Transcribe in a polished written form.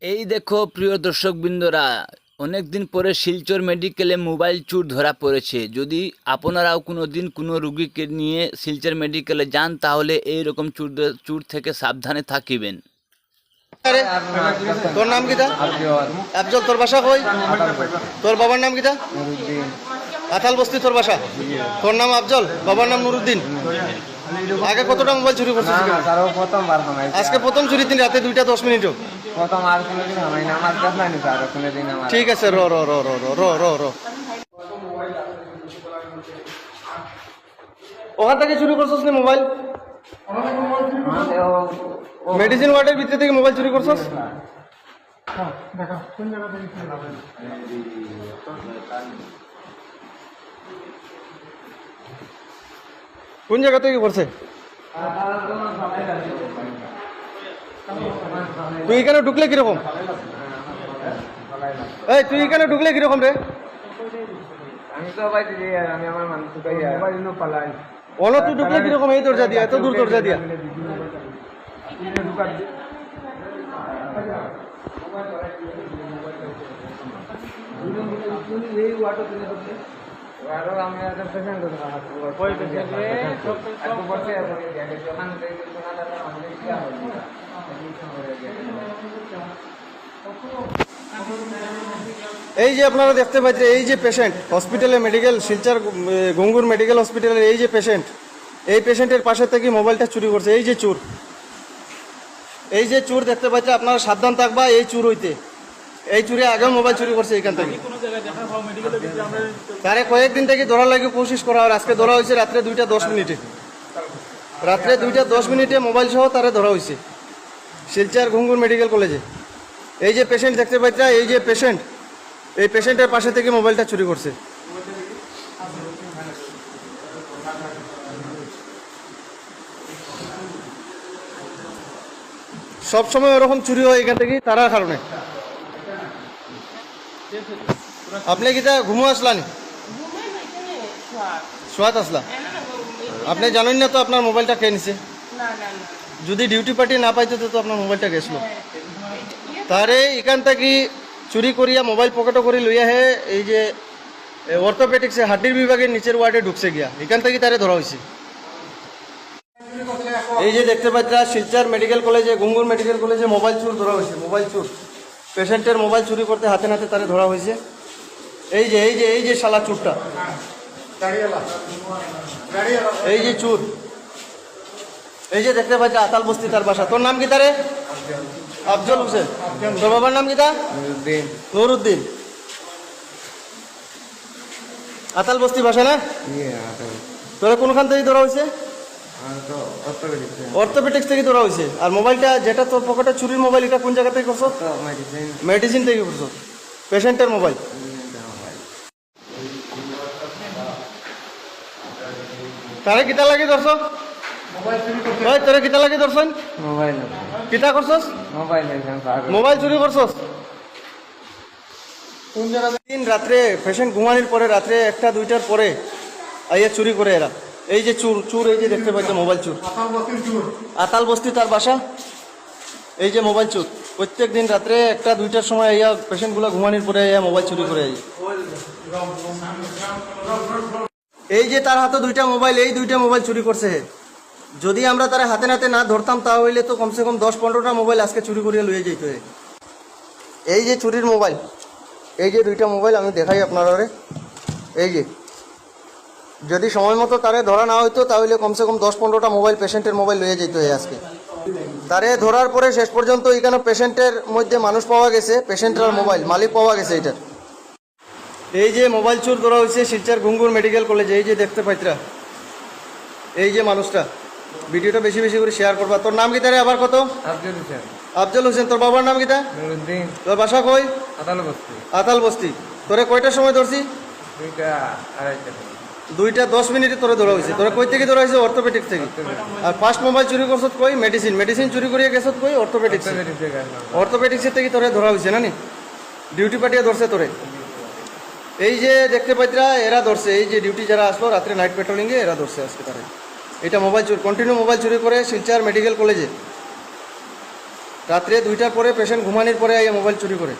এই দেখো প্রিয় দর্শকবৃন্দরা, অনেকদিন পরে শিলচর মেডিকেলে মোবাইল চুর ধরা পড়েছে। যদি আপনারাও কোনো দিন কোনো রুগীকে নিয়ে শিলচর মেডিকেলে যান তাহলে এই রকম চুর থেকে সাবধানে থাকিবেন। আরে তোর নাম কিটা? আফজল। তোর বাসা কই? তোর বাবার নাম কিটা? আতাল বস্তি তোর বাসা। তোর নাম আফজল, বাবার নাম নুরুদ্দিন। আগে কতটা মোবাইল চুরি করছিস? আজকে প্রথম চুরি দিন রাতে 2:10 ঠিক আছে, র র র র র র র ওখান থেকে চুরি করছিস না মোবাইল? মেডিসিন ওয়ার্ডের ভিতরে থেকে মোবাইল চুরি করছিস? কোন জায়গা থেকে করছে? তুই এখানে ঢুকলে কিরকম? এই তুই এখানে ঢুকলে কিরকম রে? অন তুই ঢুকলে কিরকম? এই দরজা দিয়া, এত দূর দরজা দিয়া। এই যে আপনারা দেখতে পাচ্ছেন, এই যে পেশেন্ট হসপিটালে, মেডিকেল শিলচর গঙ্গুর মেডিকেল হসপিটালের এই যে পেশেন্ট, এই পেশেন্টের পাশে থেকে মোবাইলটা চুরি করছে। এই যে চুর, এই যে চুর দেখতে পাচ্ছেন, আপনারা সাবধান থাকবা এই চুর হইতে। এই চুরে আগেও মোবাইল চুরি করছে এখান থেকে। তারে কয়েকদিন থেকে ধরার লাগে কোশিশ করা হয়। আজকে ধরা হয়েছে রাত্রে 2:10। রাত্রে 2:10 মোবাইল সহ তারে ধরা হয়েছে শিলচর গঙ্গুর মেডিকেল কলেজে। এই যে পেশেন্ট দেখতে পাচ্ছেন, এই যে পেশেন্ট, এই পেশেন্টের পাশে থেকে মোবাইলটা চুরি করছে। সবসময় ওরকম চুরি হয় এখান থেকে তারার কারণে। আপনি কি তা ঘুমো আসলানি? সোয়াত আসলা? আপনি জানেন না তো আপনার মোবাইলটা কে নিছে? যদি ডিউটি পার্টি না পাইতো তো আপনার মোবাইলটা গেছিল। তারে এখান থেকে চুরি করিয়া মোবাইল পকেটও করে লইয়া হে এই যে অর্থোপেডিক্সে হাড্ডির বিভাগের নিচের ওয়ার্ডে ঢুকছে গিয়া। এখান থেকে তারে ধরা হয়েছে। এই যে দেখতে পাচ্ছেন শিলচর মেডিকেল কলেজে, গঙ্গুর মেডিকেল কলেজে মোবাইল চুর ধরা হয়েছে। মোবাইল চুর, পেশেন্টের মোবাইল চুরি করতে হাতে নাতে তারে ধরা হয়েছে। এই যে এই যে এই যে শালা চুরটা, এই যে চুর, এই যে দেখতে পাচ্ছেন আতাল বস্তি তার বাসা। তোর নাম কি তারে? আফজল হোসেন। তোর বাবার নাম কি তা? নুরুদ্দিন। আতাল বস্তি বাসা না? তোরা কোনখান থেকে ধরা হয়েছে? অর্থোপেডিক্স থেকে ধরা হয়েছে। আর মোবাইলটা যেটা তোর পকেটে চুরির মোবাইল, এটা কোন জায়গা থেকে করছো? মেডিসিন থেকে করছো, পেশেন্টের মোবাইল। তারে কিতা লাগে ধরছো? তোরে কিতা লাগে ধরছেন? কিতা করছস? মোবাইল চুরি করছস? কোন জায়গা? দিন রাত্রে পেশেন্ট ঘুমানোর পরে, রাত্রে 1-2টার পরে আইয়া চুরি করে এরা। এই যে চুর, চুর এই যে দেখতে পাচ্ছ মোবাইল চুর। আতাল বস্তি তার বাসা। এই যে মোবাইল চুর প্রত্যেক দিন রাত্রে 1-2টার সময় আইয়া পেশেন্টগুলো ঘুমানোর পরে আইয়া মোবাইল চুরি করে। এই যে তার হাতে 2টা মোবাইল, এই 2টা মোবাইল চুরি করছে। যদি আমরা তার হাতে নাতে না ধরতাম তাহলে তো কমসে কম 10-15টা মোবাইল আজকে চুরি করিয়া লইয়ে যেত। এই যে চুরির মোবাইল, এই যে 2টা মোবাইল আমি দেখাই আপনারা। এই যে যদি সময় মতো তারে ধরা না হইতো তাহলে কমসে কম 10-15টা মোবাইল, পেশেন্টের মোবাইল লইয়ে যেত আজকে। তারে ধরার পরে শেষ পর্যন্ত এখানে পেশেন্টের মধ্যে মানুষ পাওয়া গেছে, পেশেন্টের মোবাইল মালিক পাওয়া গেছে এটার। এই যে মোবাইল চুর ধরা হয়েছে শিলচর গঙ্গুর মেডিকেল কলেজে। এই যে দেখতে পাইতরা, এই যে মানুষটা। ভিডিওটা বেশি বেশি করে শেয়ার করবা। তোর নাম কি তারে আবার কত? আফজল হোসেন। আফজল হোসেন। তোর বাবার নাম কিতা? নুরুদ্দিন। তোর বাসা কই? আতাল বস্তি। আতাল বস্তি। তোরে কয়টার সময় ধরছি? 2:30 তোরে ধরা হয়েছে। তোরা কই থেকে ধরা হয়েছে? অর্থোপেডিক্স থেকে। আর ফার্স্ট মোবাইল চুরি করছত কই? মেডিসিন। মেডিসিন চুরি করিয়ে গেছত কই? অর্থোপেডিক্স। অর্থোপেডিক্সের থেকে তোরে ধরা হয়েছে না নি? ডিউটি পাঠিয়ে ধরছে তোরে। এই যে দেখতে পাইতরা এরা ধরছে। এই যে ডিউটি যারা আসলো রাত্রে নাইট পেট্রোলিংয়ে, এরা ধরছে আজকে তারা। এটা মোবাইল চুরি, কন্টিনিউ মোবাইল চুরি করে শিলচর মেডিকেল কলেজে। রাত্রে 2টার পরে পেশেন্ট ঘুমানোর পরে এই মোবাইল চুরি করে।